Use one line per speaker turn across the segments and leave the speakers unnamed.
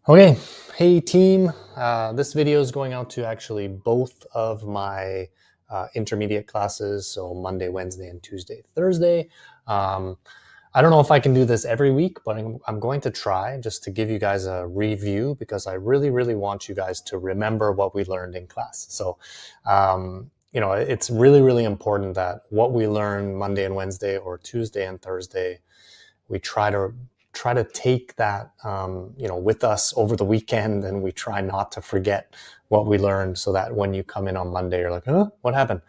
Okay, hey team. This video is going out to actually both of my intermediate classes, so Monday, Wednesday, and Tuesday, Thursday. I don't know if I can do this every week, but I'm going to try just to give you guys a review because I really want you guys to remember what we learned in class. So, it's really important that what we learn Monday and Wednesday or Tuesday and Thursday, we try to take that with us over the weekend, and we try not to forget what we learned, so that when you come in on Monday, you're like, what happened?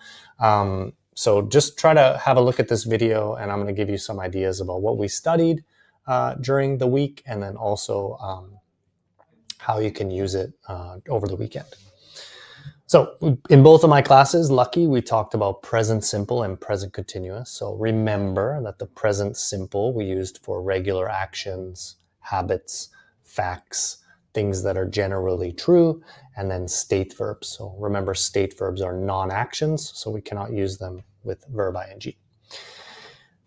So just try to have a look at this video, and I'm going to give you some ideas about what we studied during the week, and then also how you can use it over the weekend. So in both of my classes, lucky, we talked about present simple and present continuous. So remember that the present simple we used for regular actions, habits, facts, things that are generally true, and then state verbs. So remember, state verbs are non-actions, so we cannot use them with verb ing.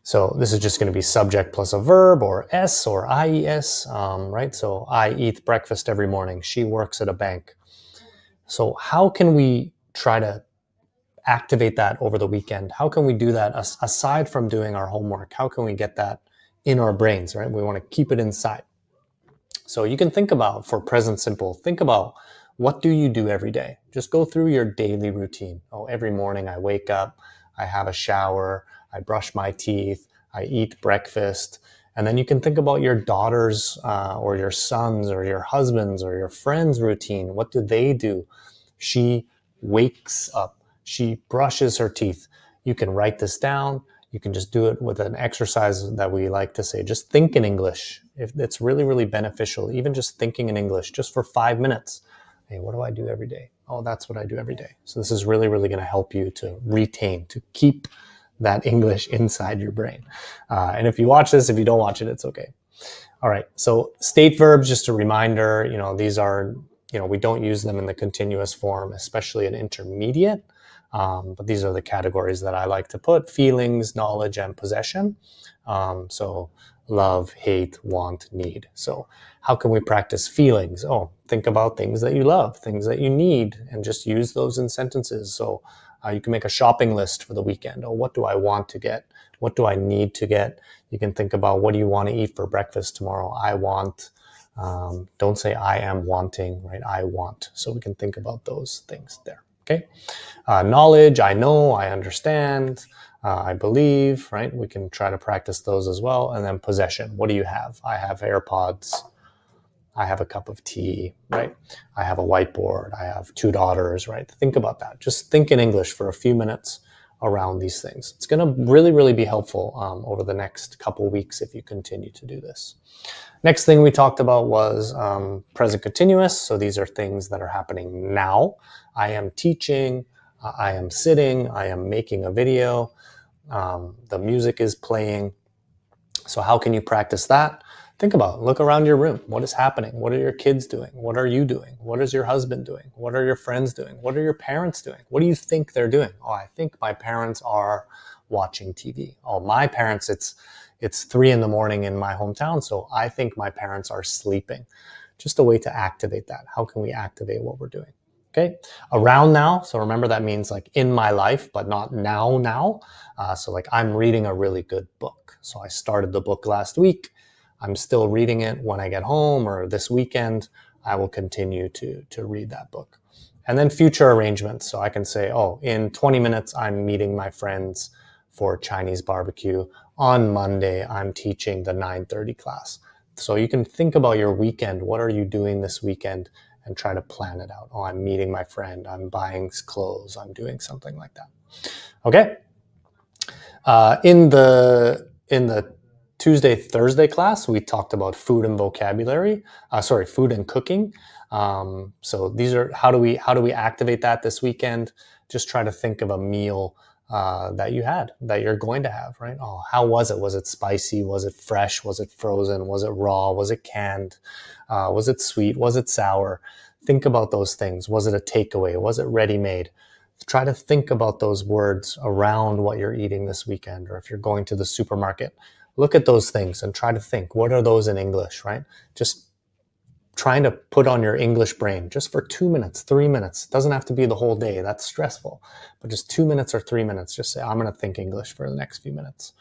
So this is just going to be subject plus a verb, or S or IES, right? So I eat breakfast every morning. She works at a bank. So how can we try to activate that over the weekend? How can we do that aside from doing our homework? How can we get that in our brains, right? We want to keep it inside. So you can think about, for present simple, think about, what do you do every day? Just go through your daily routine. Oh, every morning I wake up, I have a shower, I brush my teeth, I eat breakfast. And then you can think about your daughter's or your son's or your husband's or your friend's routine. What do they do? She wakes up. She brushes her teeth. You can write this down. You can just do it with an exercise that we like to say, just think in English. If it's really beneficial, even just thinking in English, just for 5 minutes. Hey, what do I do every day? Oh, that's what I do every day. So this is really going to help you to retain, to keep that English inside your brain. And if you watch this, if you don't watch it, it's okay. All right. So state verbs, just a reminder, these are, we don't use them in the continuous form, especially in intermediate. But these are the categories that I like to put: feelings, knowledge, and possession. So love, hate, want, need. So how can we practice feelings? Oh, think about things that you love, things that you need, and just use those in sentences. So you can make a shopping list for the weekend. Oh, what do I want to get? What do I need to get? You can think about, what do you want to eat for breakfast tomorrow? I want. Don't say I am wanting, right? I want. So we can think about those things there. Okay. Knowledge, I know, I understand, I believe, right? We can try to practice those as well. And then possession, what do you have? I have AirPods. I have a cup of tea, right? I have a whiteboard. I have 2 daughters, right? Think about that. Just think in English for a few minutes around these things. It's going to really be helpful over the next couple weeks if you continue to do this. Next thing we talked about was present continuous. So these are things that are happening now. I am teaching, I am sitting, I am making a video, the music is playing. So how can you practice that? Think about it. Look around your room. What is happening? What are your kids doing? What are you doing? What is your husband doing? What are your friends doing? What are your parents doing? What do you think they're doing? Oh, I think my parents are watching TV. Oh, my parents, it's 3 a.m. in my hometown, so I think my parents are sleeping. Just a way to activate that. How can we activate what we're doing? Okay, around now. So remember, that means like in my life, but not now. So like, I'm reading a really good book. So I started the book last week. I'm still reading it. When I get home or this weekend, I will continue to read that book. And then future arrangements. So I can say, oh, in 20 minutes, I'm meeting my friends for Chinese barbecue. On Monday, I'm teaching the 9:30 class. So you can think about your weekend. What are you doing this weekend? And try to plan it out. Oh, I'm meeting my friend. I'm buying clothes. I'm doing something like that. Okay. In the Tuesday, Thursday class, we talked about food and vocabulary. Food and cooking. So these are, how do we activate that this weekend? Just try to think of a meal that you had, that you're going to have, right? Oh, how was it? Was it spicy? Was it fresh? Was it frozen? Was it raw? Was it canned? Was it sweet? Was it sour? Think about those things. Was it a takeaway? Was it ready-made? Try to think about those words around what you're eating this weekend, or if you're going to the supermarket, look at those things and try to think, what are those in English, right? Just trying to put on your English brain just for 2 minutes, 3 minutes. It doesn't have to be the whole day. That's stressful. But just 2 minutes or 3 minutes, just say, I'm going to think English for the next few minutes.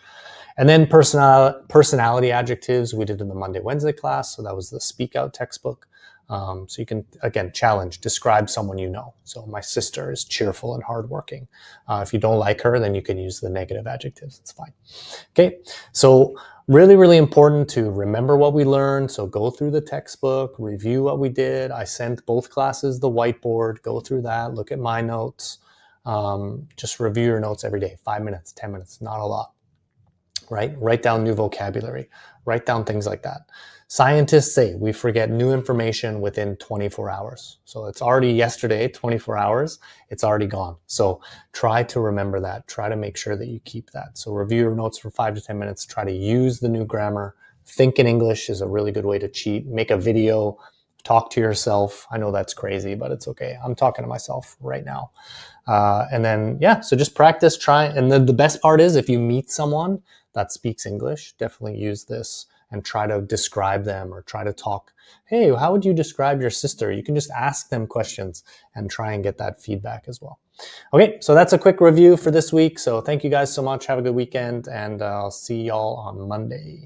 And then personality adjectives we did in the Monday, Wednesday class. So that was the Speak Out textbook. So you can, again, challenge, describe someone you know. So my sister is cheerful and hardworking. If you don't like her, then you can use the negative adjectives. It's fine. Okay, so really, really important to remember what we learned. So go through the textbook, review what we did. I sent both classes the whiteboard. Go through that, look at my notes. Just review your notes every day. 5 minutes, 10 minutes, not a lot. Right? Write down new vocabulary. Write down things like that. Scientists say we forget new information within 24 hours. So it's already yesterday, 24 hours, it's already gone. So try to remember that. Try to make sure that you keep that. So review your notes for 5 to 10 minutes. Try to use the new grammar. Think in English is a really good way to cheat. Make a video. Talk to yourself. I know that's crazy, but it's okay. I'm talking to myself right now. And then, yeah, so just practice, try. And the best part is if you meet someone that speaks English, definitely use this and try to describe them or try to talk. Hey, how would you describe your sister? You can just ask them questions and try and get that feedback as well. Okay, so that's a quick review for this week. So thank you guys so much. Have a good weekend, and I'll see y'all on Monday.